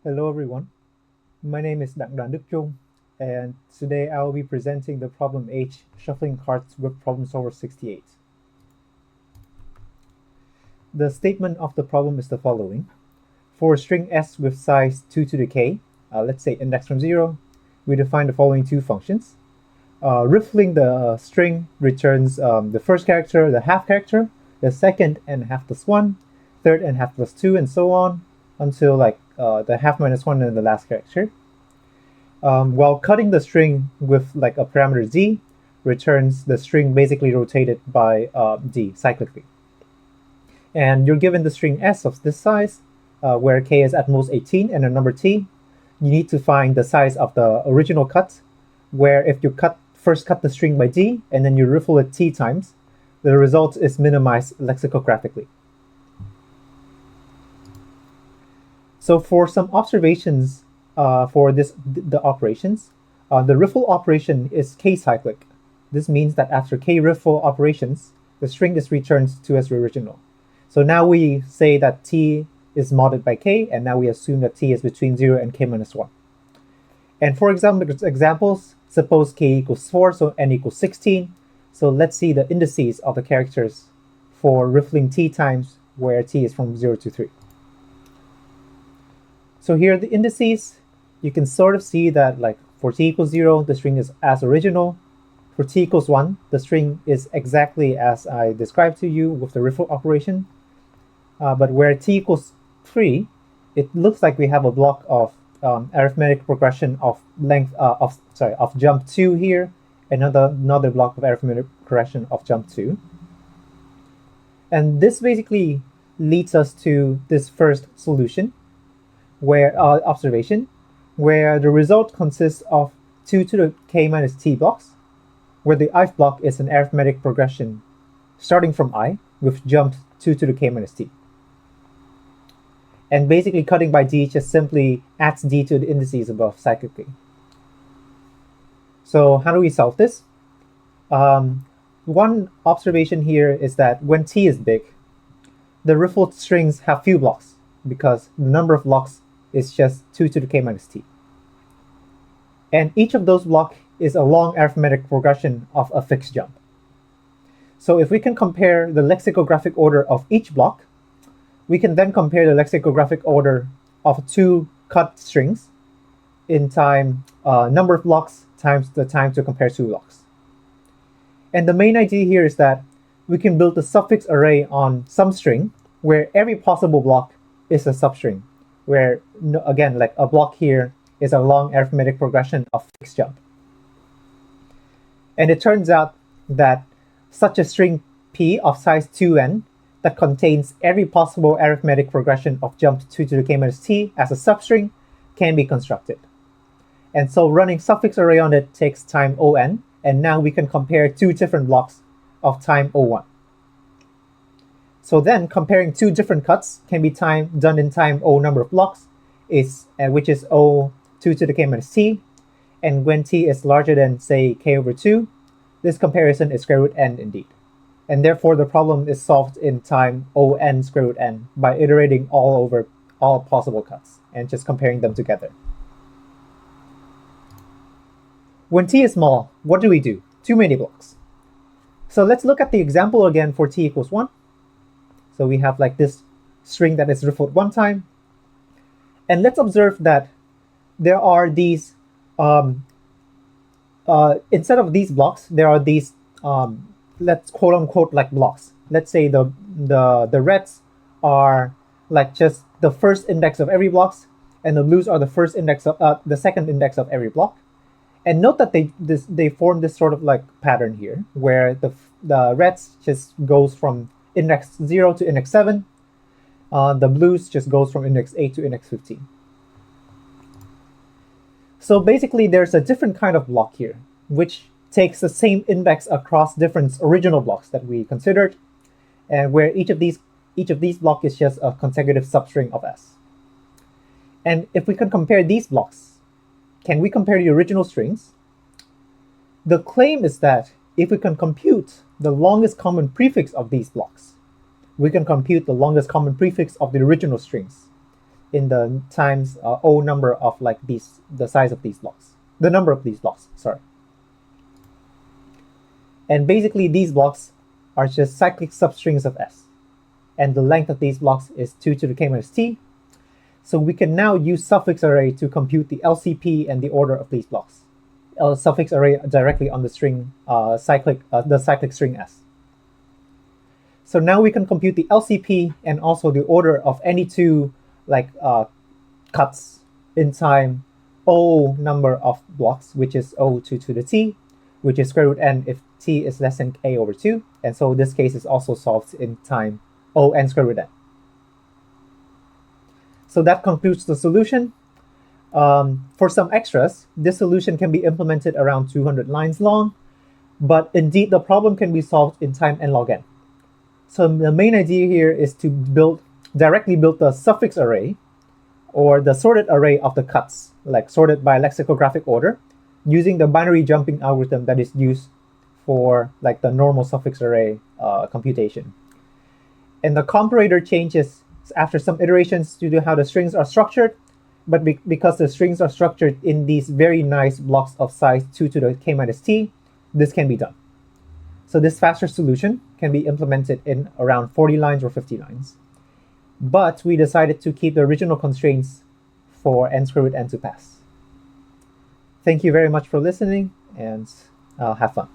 Hello everyone, my name is Taichung, and today I will be presenting the problem H, shuffling cards with problem solver 68. The statement of the problem is the following. For a string S with size 2 to the k, let's say index from 0, we define the following two functions. Riffling the string returns the first character, the half character, the second and half plus 1, third and half plus 2, and so on until the half minus 1 and the last character. While cutting the string with like a parameter z returns the string basically rotated by d cyclically. And you're given the string s of this size, where k is at most 18 and a number t. You need to find the size of the original cut, where if you first cut the string by d and then you riffle it t times, the result is minimized lexicographically. So for some observations for the operations, the riffle operation is k-cyclic. This means that after k riffle operations, the string is returned to as original. So now we say that t is modded by k, and now we assume that t is between 0 and k minus 1. And for examples, suppose k equals 4, so n equals 16. So let's see the indices of the characters for riffling t times, where t is from 0 to 3. So here are the indices. You can sort of see that like for t equals 0, the string is as original. For t equals 1, the string is exactly as I described to you with the riffle operation. But where t equals 3, it looks like we have a block of arithmetic progression of length of jump 2 here, another block of arithmetic progression of jump 2. And this basically leads us to this first solution, where observation, where the result consists of 2 to the k minus t blocks, where the ith block is an arithmetic progression starting from I with jump 2 to the k minus t. And basically cutting by d just simply adds d to the indices above cyclically. So how do we solve this? One observation here is that when t is big, the riffled strings have few blocks because the number of blocks is just 2 to the k minus t. And each of those blocks is a long arithmetic progression of a fixed jump. So if we can compare the lexicographic order of each block, we can then compare the lexicographic order of two cut strings in time, number of blocks times the time to compare two blocks. And the main idea here is that we can build a suffix array on some string where every possible block is a substring, where again, like a block here is a long arithmetic progression of fixed jump. And it turns out that such a string p of size 2n that contains every possible arithmetic progression of jump 2 to the k minus t as a substring can be constructed. And so running suffix array on it takes time on, and now we can compare two different blocks of time o1. So then comparing two different cuts can be done in time o number of blocks, which is o2 to the k minus t, and when t is larger than, say, k over 2, this comparison is square root n indeed. And therefore the problem is solved in time on square root n by iterating all over all possible cuts and just comparing them together. When t is small, what do we do? Too many blocks. So let's look at the example again for t equals 1. So we have like this string that is riffled one time. And let's observe that there are these, instead of these blocks, there are these, let's quote unquote like blocks. Let's say the reds are like just the first index of every block, and the blues are the first index of the second index of every block. And note that they form this sort of like pattern here, where the reds just goes from index 0 to index 7. The blues just goes from index 8 to index 15. So basically there's a different kind of block here, which takes the same index across different original blocks that we considered, and where each of these blocks is just a consecutive substring of S. And if we can compare these blocks, can we compare the original strings? The claim is that if we can compute the longest common prefix of these blocks, we can compute the longest common prefix of the original strings. in the times O number of like the size of these blocks, the number of these blocks, sorry. And basically these blocks are just cyclic substrings of S. And the length of these blocks is 2 to the k minus t. So we can now use suffix array to compute the LCP and the order of these blocks. Suffix array directly on the string the cyclic string S. So now we can compute the LCP and also the order of any two like cuts in time O number of blocks, which is O2 to the t, which is square root n if t is less than a over 2. And so this case is also solved in time O n square root n. So that concludes the solution. For some extras, this solution can be implemented around 200 lines long, but indeed the problem can be solved in time n log n. So the main idea here is to directly build the suffix array or the sorted array of the cuts, like sorted by lexicographic order, using the binary jumping algorithm that is used for like the normal suffix array computation. And the comparator changes after some iterations due to how the strings are structured, but because the strings are structured in these very nice blocks of size 2 to the k minus t, this can be done. So this faster solution can be implemented in around 40 lines or 50 lines. But we decided to keep the original constraints for n square root n to pass. Thank you very much for listening, and have fun.